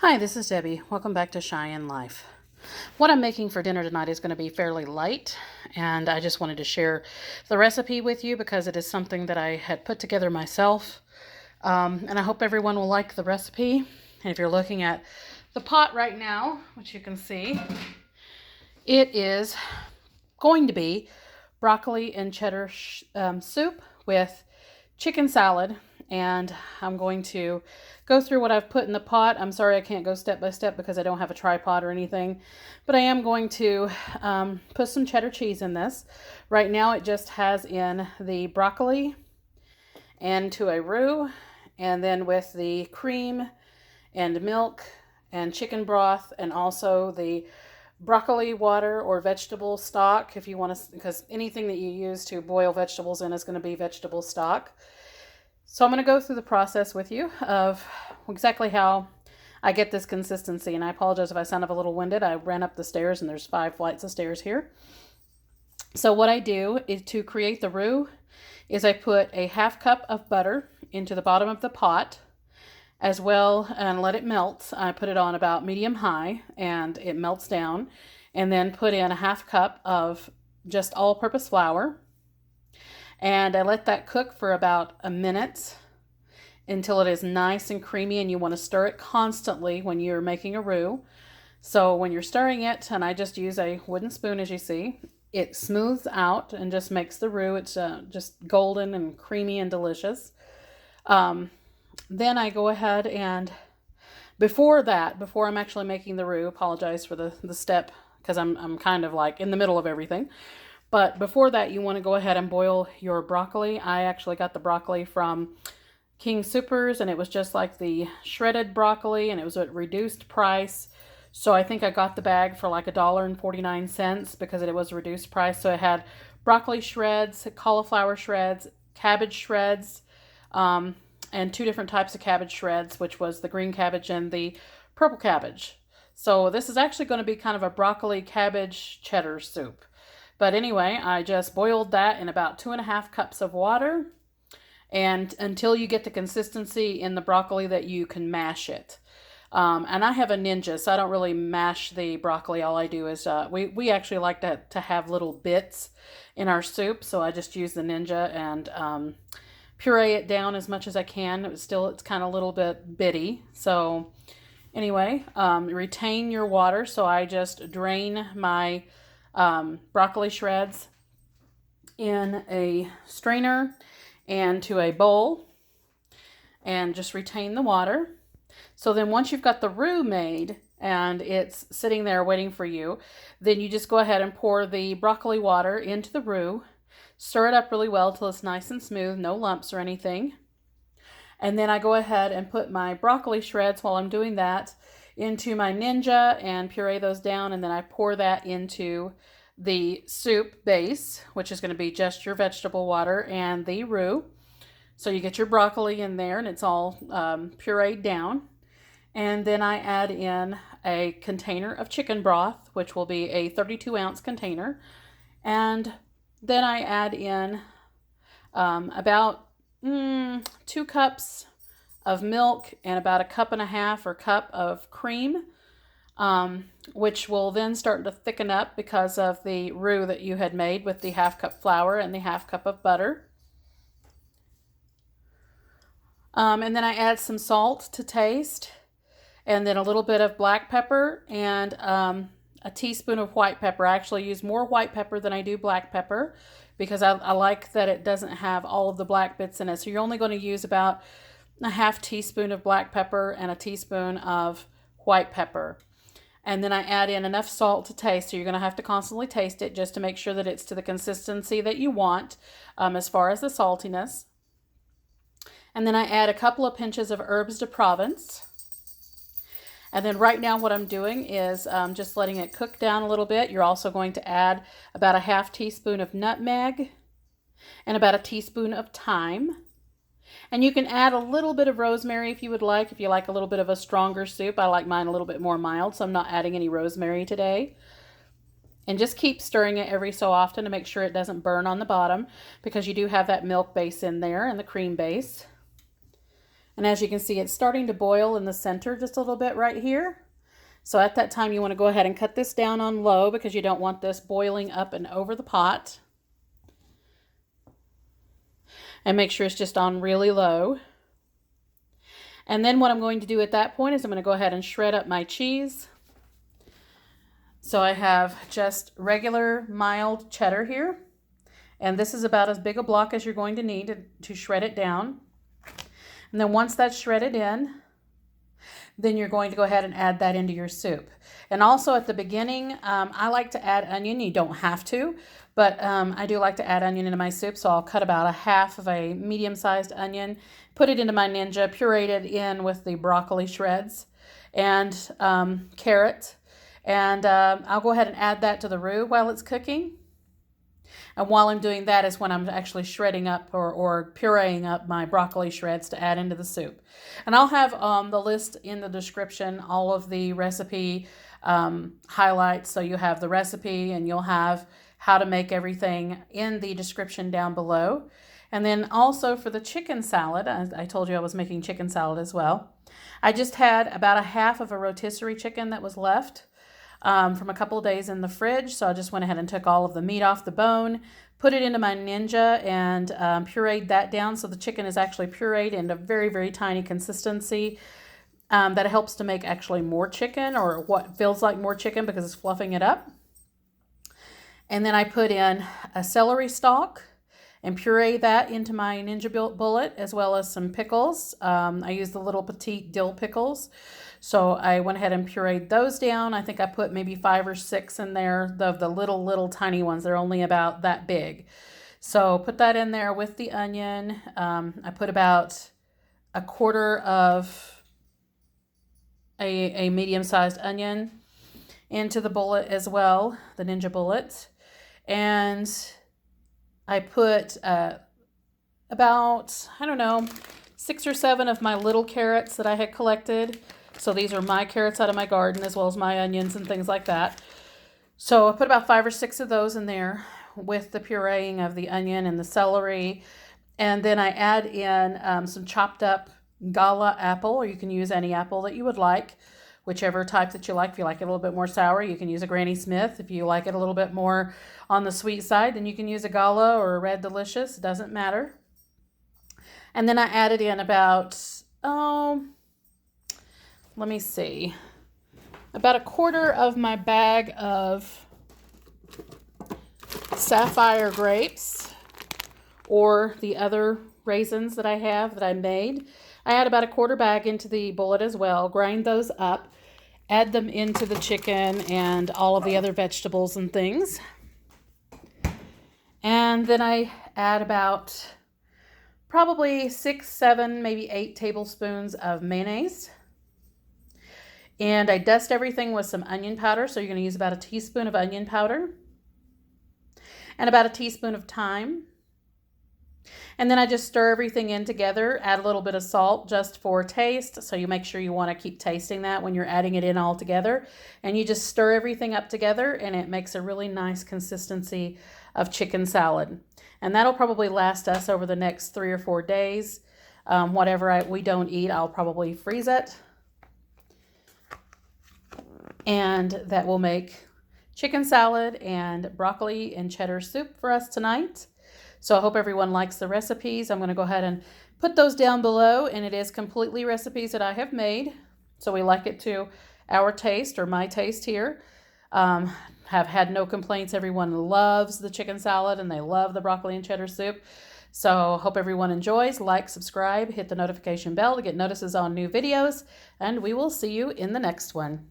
Hi, this is Debbie. Welcome back to Cheyenne Life. What I'm making for dinner tonight is going to be fairly light, and I just wanted to share the recipe with you because it is something that I had put together myself. And I hope everyone will like the recipe. And if you're looking at the pot right now, which you can see, it is going to be broccoli and cheddar soup with chicken salad, and I'm going to go through what I've put in the pot. I'm sorry I can't go step by step because I don't have a tripod or anything, but I am going to put some cheddar cheese in this. Right now it just has in the broccoli and to a roux, and then with the cream and milk and chicken broth, and also the broccoli water or vegetable stock if you want to, because anything that you use to boil vegetables in is going to be vegetable stock. So I'm going to go through the process with you of exactly how I get this consistency. And I apologize if I sound a little winded. I ran up the stairs and there's 5 flights of stairs here. So what I do is, to create the roux, is I put a 1/2 cup of butter into the bottom of the pot as well and let it melt. I put it on about medium high and it melts down, and then put in a 1/2 cup of just all-purpose flour. And I let that cook for about a minute until it is nice and creamy, and you want to stir it constantly when you're making a roux. So when you're stirring it, and I just use a wooden spoon as you see, it smooths out and just makes the roux. It's just golden and creamy and delicious. Then I go ahead and before I'm actually making the roux, apologize for the step because I'm kind of like in the middle of everything. But before that, you want to go ahead and boil your broccoli. I actually got the broccoli from King Soopers, and it was just like the shredded broccoli, and it was at reduced price. So I think I got the bag for like $1.49 because it was reduced price. So it had broccoli shreds, cauliflower shreds, cabbage shreds, and 2 different types of cabbage shreds, which was the green cabbage and the purple cabbage. So this is actually going to be kind of a broccoli cabbage cheddar soup. But anyway, I just boiled that in about 2.5 cups of water, and until you get the consistency in the broccoli that you can mash it. And I have a Ninja, so I don't really mash the broccoli. All I do is, we actually like to have little bits in our soup, so I just use the Ninja and puree it down as much as I can. It's kind of a little bit bitty. So anyway, retain your water. So I just drain my broccoli shreds in a strainer and to a bowl and just retain the water. So then once you've got the roux made and it's sitting there waiting for you, then you just go ahead and pour the broccoli water into the roux, stir it up really well till it's nice and smooth, no lumps or anything. And then I go ahead and put my broccoli shreds while I'm doing that into my Ninja and puree those down, and then I pour that into the soup base, which is going to be just your vegetable water and the roux. So you get your broccoli in there and it's all pureed down. And then I add in a container of chicken broth, which will be a 32-ounce container. And then I add in about 2 cups of milk and about 1.5 cup of cream, which will then start to thicken up because of the roux that you had made with the 1/2 cup flour and the 1/2 cup of butter. And then I add some salt to taste, and then a little bit of black pepper and a teaspoon of white pepper. I actually use more white pepper than I do black pepper because I like that it doesn't have all of the black bits in it. So you're only going to use about a 1/2 teaspoon of black pepper and a teaspoon of white pepper. And then I add in enough salt to taste. So you're going to have to constantly taste it just to make sure that it's to the consistency that you want as far as the saltiness. And then I add a couple of pinches of herbes de Provence. And then right now what I'm doing is just letting it cook down a little bit. You're also going to add about a 1/2 teaspoon of nutmeg and about a teaspoon of thyme. And you can add a little bit of rosemary if you would like. If you like a little bit of a stronger soup, I like mine a little bit more mild, so I'm not adding any rosemary today. And just keep stirring it every so often to make sure it doesn't burn on the bottom, because you do have that milk base in there and the cream base. And as you can see, it's starting to boil in the center just a little bit right here. So at that time, you want to go ahead and cut this down on low because you don't want this boiling up and over the pot. And make sure it's just on really low. And then what I'm going to do at that point is I'm going to go ahead and shred up my cheese. So I have just regular mild cheddar here. And this is about as big a block as you're going to need to shred it down. And then once that's shredded in, then you're going to go ahead and add that into your soup. And also at the beginning, I like to add onion. You don't have to, but I do like to add onion into my soup. So I'll cut about a half of a medium-sized onion, put it into my Ninja, puree it in with the broccoli shreds and carrot. And I'll go ahead and add that to the roux while it's cooking. And while I'm doing that is when I'm actually shredding up or pureeing up my broccoli shreds to add into the soup. And I'll have the list in the description, all of the recipe highlights. So you have the recipe and you'll have how to make everything in the description down below. And then also for the chicken salad, I told you I was making chicken salad as well. I just had about a half of a rotisserie chicken that was left from a couple of days in the fridge. So I just went ahead and took all of the meat off the bone, put it into my Ninja and pureed that down. So the chicken is actually pureed into very, very tiny consistency. That helps to make actually more chicken, or what feels like more chicken because it's fluffing it up. And then I put in a celery stalk and puree that into my Ninja bullet, as well as some pickles. I use the little petite dill pickles. So I went ahead and pureed those down. I think I put maybe 5 or 6 in there, the little tiny ones. They're only about that big. So put that in there with the onion. I put about a quarter of a medium-sized onion into the bullet as well, the Ninja bullet. And I put about, I don't know, 6 or 7 of my little carrots that I had collected. So these are my carrots out of my garden, as well as my onions and things like that. So I put about 5 or 6 of those in there with the pureeing of the onion and the celery. And then I add in some chopped up gala apple, or you can use any apple that you would like, whichever type that you like. If you like it a little bit more sour, you can use a Granny Smith. If you like it a little bit more on the sweet side, then you can use a gala or a Red Delicious. It doesn't matter. And then I added in about, let me see, about a quarter of my bag of sapphire grapes, or the other raisins that I have that I made. I add about a quarter bag into the bullet as well, grind those up, add them into the chicken and all of the other vegetables and things. And then I add about probably 6, 7, maybe 8 tablespoons of mayonnaise. And I dust everything with some onion powder. So you're going to use about a teaspoon of onion powder and about a teaspoon of thyme. And then I just stir everything in together, add a little bit of salt just for taste. So you make sure you want to keep tasting that when you're adding it in all together. And you just stir everything up together and it makes a really nice consistency of chicken salad. And that'll probably last us over the next 3 or 4 days. Whatever we don't eat, I'll probably freeze it. And that will make chicken salad and broccoli and cheddar soup for us tonight. So I hope everyone likes the recipes. I'm going to go ahead and put those down below, and it is completely recipes that I have made. So we like it to our taste, or my taste here. Have had no complaints. Everyone loves the chicken salad and they love the broccoli and cheddar soup. So hope everyone enjoys. Like, subscribe, hit the notification bell to get notices on new videos, and we will see you in the next one.